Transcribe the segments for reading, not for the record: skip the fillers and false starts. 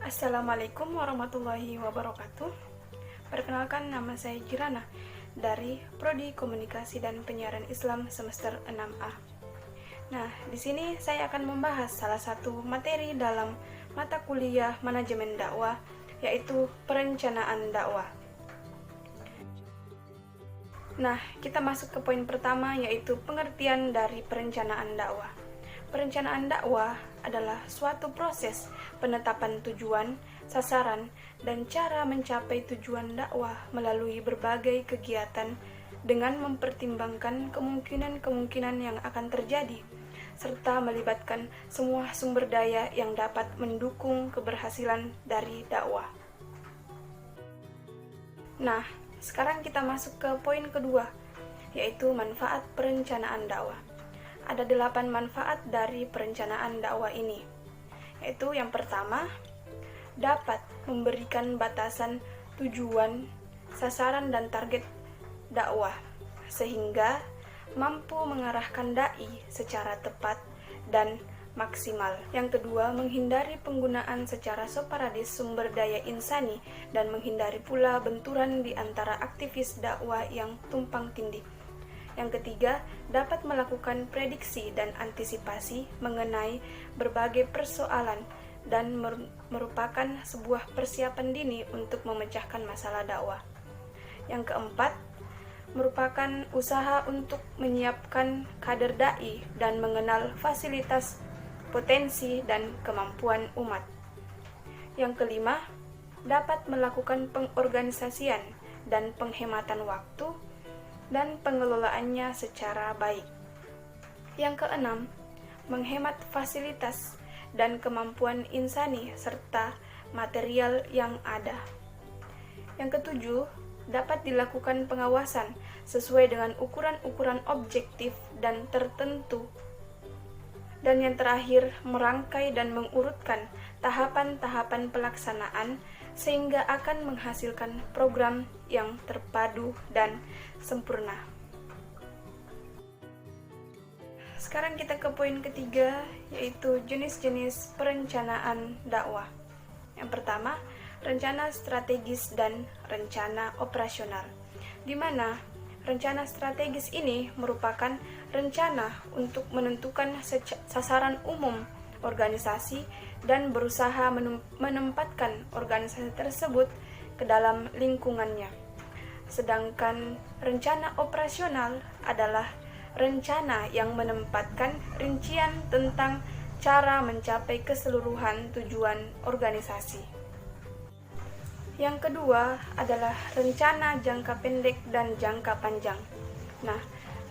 Assalamualaikum warahmatullahi wabarakatuh. Perkenalkan, nama saya Kirana dari Prodi Komunikasi dan Penyiaran Islam semester 6A. Nah, di sini saya akan membahas salah satu materi dalam mata kuliah manajemen dakwah, yaitu perencanaan dakwah. Nah, kita masuk ke poin pertama, yaitu pengertian dari perencanaan dakwah. Perencanaan dakwah adalah suatu proses penetapan tujuan, sasaran, dan cara mencapai tujuan dakwah melalui berbagai kegiatan dengan mempertimbangkan kemungkinan-kemungkinan yang akan terjadi, serta melibatkan semua sumber daya yang dapat mendukung keberhasilan dari dakwah. Nah, sekarang kita masuk ke poin kedua, yaitu manfaat perencanaan dakwah. Ada 8 manfaat dari perencanaan dakwah ini, yaitu yang pertama, dapat memberikan batasan tujuan, sasaran, dan target dakwah, sehingga mampu mengarahkan dai secara tepat dan maksimal. Yang kedua, menghindari penggunaan secara sporadis sumber daya insani dan menghindari pula benturan di antara aktivis dakwah yang tumpang tindih. Yang ketiga, dapat melakukan prediksi dan antisipasi mengenai berbagai persoalan dan merupakan sebuah persiapan dini untuk memecahkan masalah dakwah. Yang keempat, merupakan usaha untuk menyiapkan kader dai dan mengenal fasilitas, potensi, dan kemampuan umat. Yang kelima, dapat melakukan pengorganisasian dan penghematan waktu dan pengelolaannya secara baik. Yang keenam, menghemat fasilitas dan kemampuan insani serta material yang ada. Yang ketujuh, dapat dilakukan pengawasan sesuai dengan ukuran-ukuran objektif dan tertentu. Dan yang terakhir, merangkai dan mengurutkan tahapan-tahapan pelaksanaan sehingga akan menghasilkan program yang terpadu dan sempurna. Sekarang kita ke poin ketiga, yaitu jenis-jenis perencanaan dakwah. Yang pertama, rencana strategis dan rencana operasional, di mana rencana strategis ini merupakan rencana untuk menentukan sasaran umum organisasi dan berusaha menempatkan organisasi tersebut ke dalam lingkungannya. Sedangkan rencana operasional adalah rencana yang menempatkan rincian tentang cara mencapai keseluruhan tujuan organisasi. Yang kedua adalah rencana jangka pendek dan jangka panjang. Nah,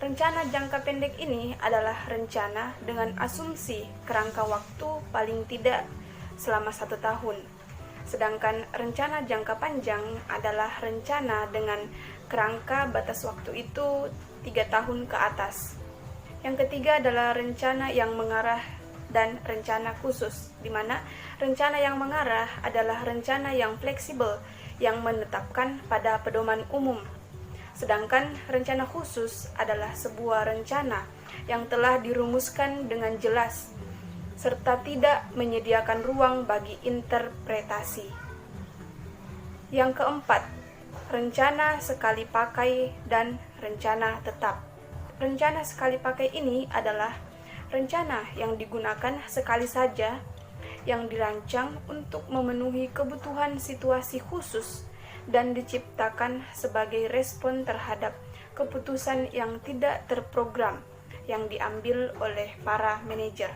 rencana jangka pendek ini adalah rencana dengan asumsi kerangka waktu paling tidak selama 1 tahun. Sedangkan rencana jangka panjang adalah rencana dengan kerangka batas waktu itu 3 tahun ke atas. Yang ketiga adalah rencana yang mengarah dan rencana khusus, di mana rencana yang mengarah adalah rencana yang fleksibel yang menetapkan pada pedoman umum. Sedangkan rencana khusus adalah sebuah rencana yang telah dirumuskan dengan jelas serta tidak menyediakan ruang bagi interpretasi. Yang keempat, rencana sekali pakai dan rencana tetap. Rencana sekali pakai ini adalah rencana yang digunakan sekali saja, yang dirancang untuk memenuhi kebutuhan situasi khusus dan diciptakan sebagai respon terhadap keputusan yang tidak terprogram yang diambil oleh para manajer.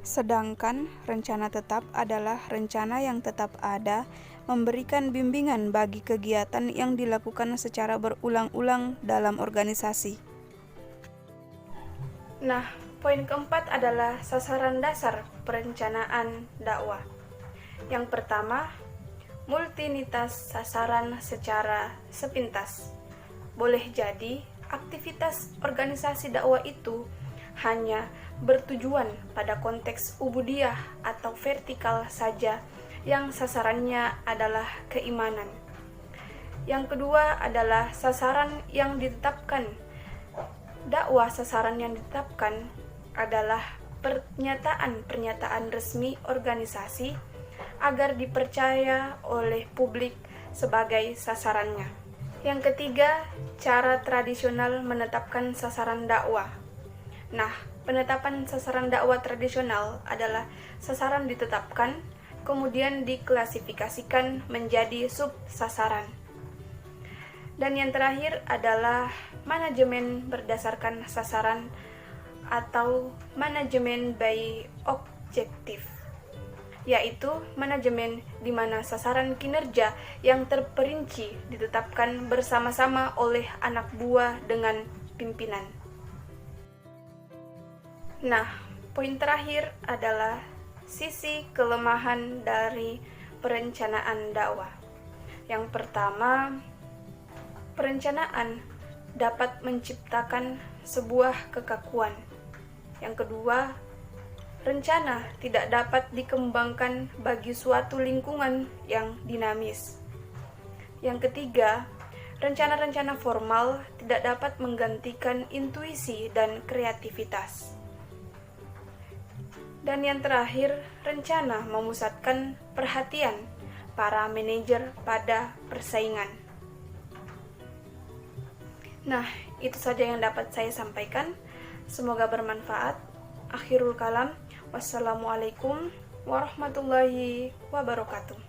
Sedangkan rencana tetap adalah rencana yang tetap ada, memberikan bimbingan bagi kegiatan yang dilakukan secara berulang-ulang dalam organisasi. Nah, poin keempat adalah sasaran dasar perencanaan dakwah. Yang pertama, multinitas sasaran secara sepintas. Boleh jadi aktivitas organisasi dakwah itu hanya bertujuan pada konteks ubudiyah atau vertikal saja yang sasarannya adalah keimanan. Yang kedua adalah sasaran yang ditetapkan. Dakwah sasaran yang ditetapkan adalah pernyataan resmi organisasi agar dipercaya oleh publik sebagai sasarannya. Yang ketiga, cara tradisional menetapkan sasaran dakwah. Nah, penetapan sasaran dakwah tradisional adalah sasaran ditetapkan, kemudian diklasifikasikan menjadi sub-sasaran. Dan yang terakhir adalah manajemen berdasarkan sasaran atau manajemen by objektif, yaitu manajemen di mana sasaran kinerja yang terperinci ditetapkan bersama-sama oleh anak buah dengan pimpinan. Nah, poin terakhir adalah sisi kelemahan dari perencanaan dakwah. Yang pertama, perencanaan dapat menciptakan sebuah kekakuan. Yang kedua, rencana tidak dapat dikembangkan bagi suatu lingkungan yang dinamis. Yang ketiga, rencana-rencana formal tidak dapat menggantikan intuisi dan kreativitas. Dan yang terakhir, rencana memusatkan perhatian para manajer pada persaingan. Nah, itu saja yang dapat saya sampaikan. Semoga bermanfaat. Akhirul kalam. Wassalamualaikum warahmatullahi wabarakatuh.